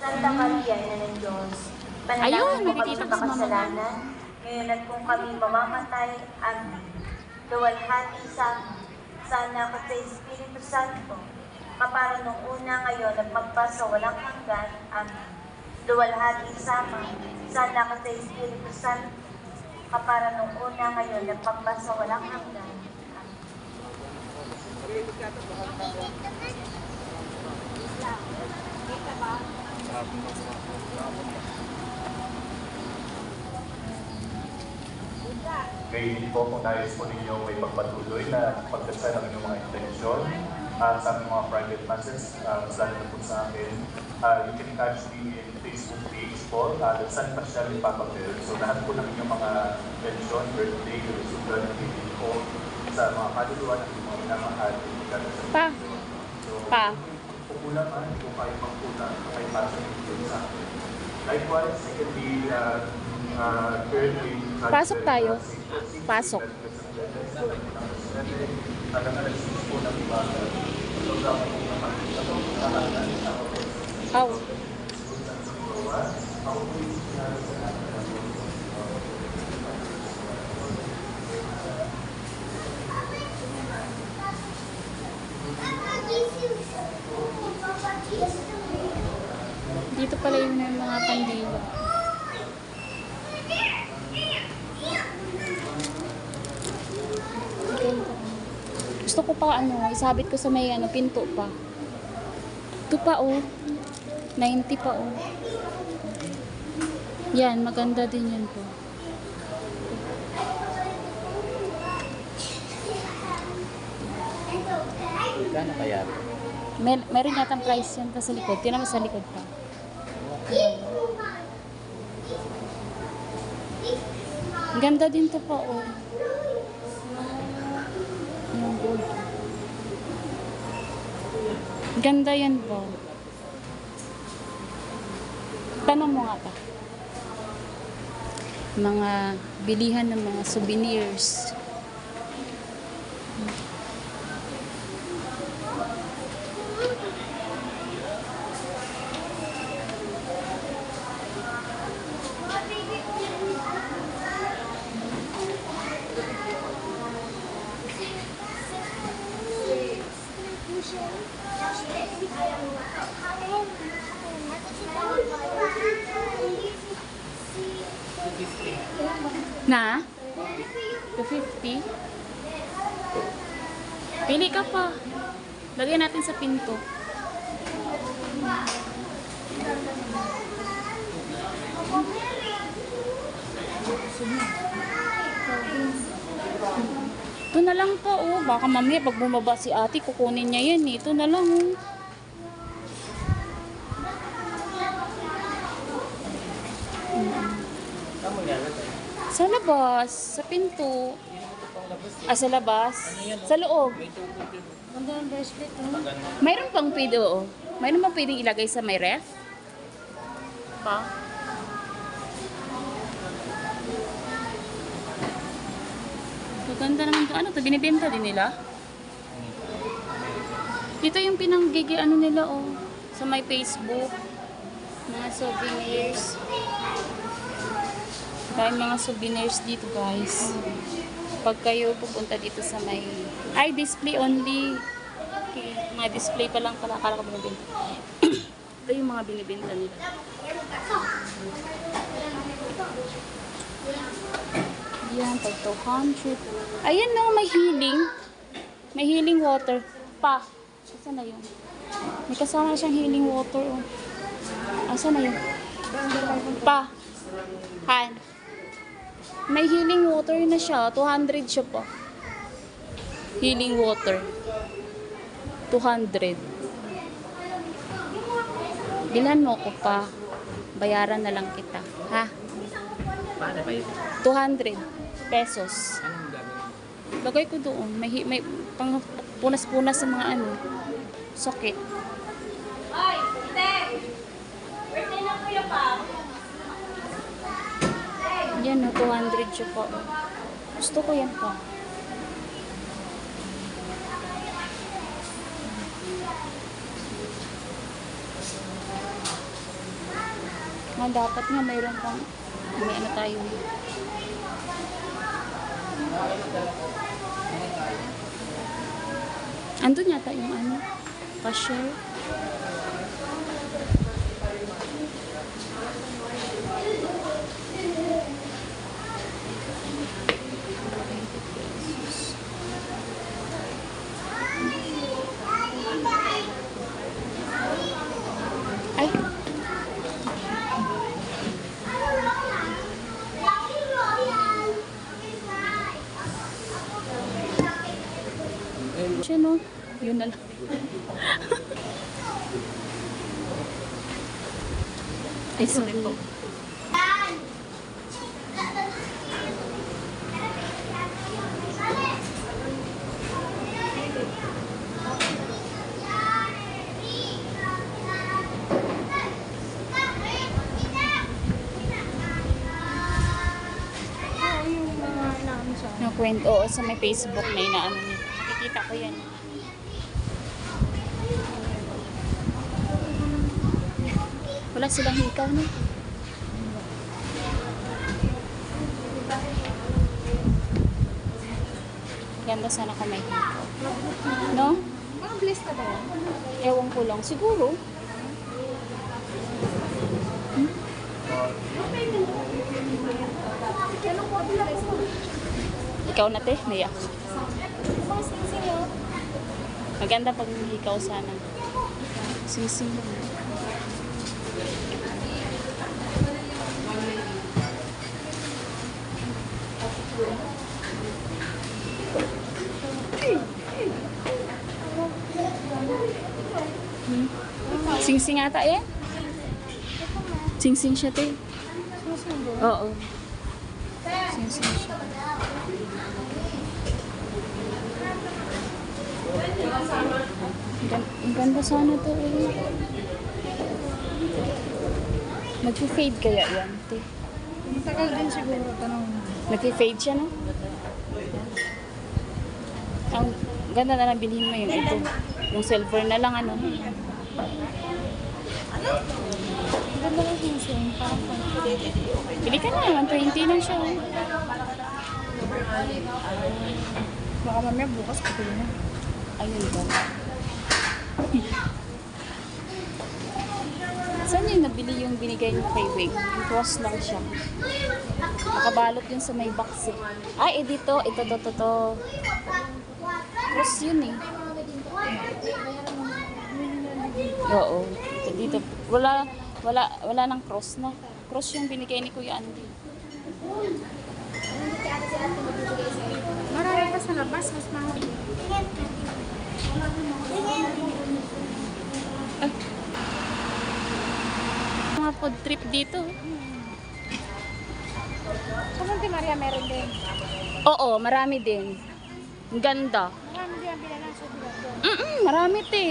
Santa Maria, Ina ng Diyos, Ayun, panalangin mo kami nakikita sa ko si Mama. makasalanan, ngayon at kung kami mamamatay, amin. Luwalhati sana ka sa Espiritu Santo, kapara nung una ngayon at magpasa walang hanggan, amin. Luwalhati sana ka sa Espiritu Santo, kapara nung una ngayon at magpasa walang hanggan, amin. Kayo din po kung nais po ninyo may pagpatuloy na pagdasal ng inyong mga intensyon sa aming mga private masses, mas lalo na po sa akin. You can catch me in Facebook page po, San Pascal ni Papa Bel. So lahat po ng inyong mga intensyon, birthday, resulta ng video po sa mga kaluluwa ng inyong mga minamahal. Pa. So, Pa. kung kulang man, kung kayo magkulang, kung kayo pasok yung sa akin. Likewise, secondly, Pasok tayo. Pasok. Aw. Dito pala yung mga pandila. Gusto ko pa isabit ko sa may pinto pa. Ito pa 90 pa Yan, maganda din yan po. Gano'n kaya? Meron yatang price yan pa sa likod. Tinan mo sa likod pa. Ganda din to pa Yung gold. Ganda yan po. Tanong mo nga pa. Mga bilihan ng mga souvenirs. Na? 250? Pili ka pa. Lagyan natin sa pinto. Ito na lang po baka mamaya pag bumaba si ate kukunin niya yan Ito na lang Sa labas, sa pinto. Sa labas? Sa loob. Ganda ng bracelet, Mayroon pang pwede, Mayroon pang pwedeng ilagay sa may ref? Pa? Maganda naman to. Ano to? Binibenta din nila? Ito yung pinanggigi nila, sa may Facebook. Mga souvenirs. Dahil mga souvenirs dito, guys. Pag kayo pupunta dito sa may... Ay, display only. Okay. Mga display pa lang pala. Akala ko binibenta. Ito yung mga binibenta nila. Yan, pag 200. Ayan may healing. May healing water. Pa. Asan na yun? May kasama siyang healing water. Asan na yun? Pa. Han. May healing water na siya. 200 siya pa. Healing water. 200. Bilhan mo ko pa. Bayaran na lang kita. Ha? Paano ba yun? 200 pesos. Anong gagawin? Lagay ko doon. May pang punas-punas sa mga sakit. Ay, birthday na kuya pa. Yan 200 siya po. Gusto ko yan po. Dapat nga mayroon pang, may ano tayo. Andun yata yung ano, cashier. Ay, siya no, yun na lang. Ay, sorry po. Yung mga namin siya. Nakwento, oo, sa may Facebook na inaano niya. Nakikita ko yan. Wala silang hikaw, no? Ganda sana kung may hikaw. No? Mga blessed ka ba yan? Ewan ko lang. Siguro. Anong po blessed mo? Ikaw na, te. Naya. Mga sing-sing yun. Maganda pag may hikaw sana. Sing-sing lang. Sing-sing ata yan? Sing-sing siya, te. Susundo. Oo. Sing-sing siya. Ang ganda sana to eh. Nag-fade kaya yan, te. Matagal din siguro. Tanong. Nag-fade siya, no? Ang ganda na lang bilhin mo yung ito. Yung silver na lang, ano. Ganda lang sing-sing. Parang Bili ka na, 120 lang siya. Oh. baka mamaya bukas pati na. Ayun ba? Saan yung nabili yung binigay niyo kay Wig? Yung cross lang siya. Nakabalot yun sa may box eh. Ay, dito. Ito. Cross yun eh. Oo. Dito. Wala nang cross na. Cross yung binigay ni Kuya Andy. Marami pa sa labas. Mas mahal. Ay. Mga food trip dito. Sa Monte Maria meron din. Oo, marami din. Ang ganda. Marami din ang binanasa. Marami te.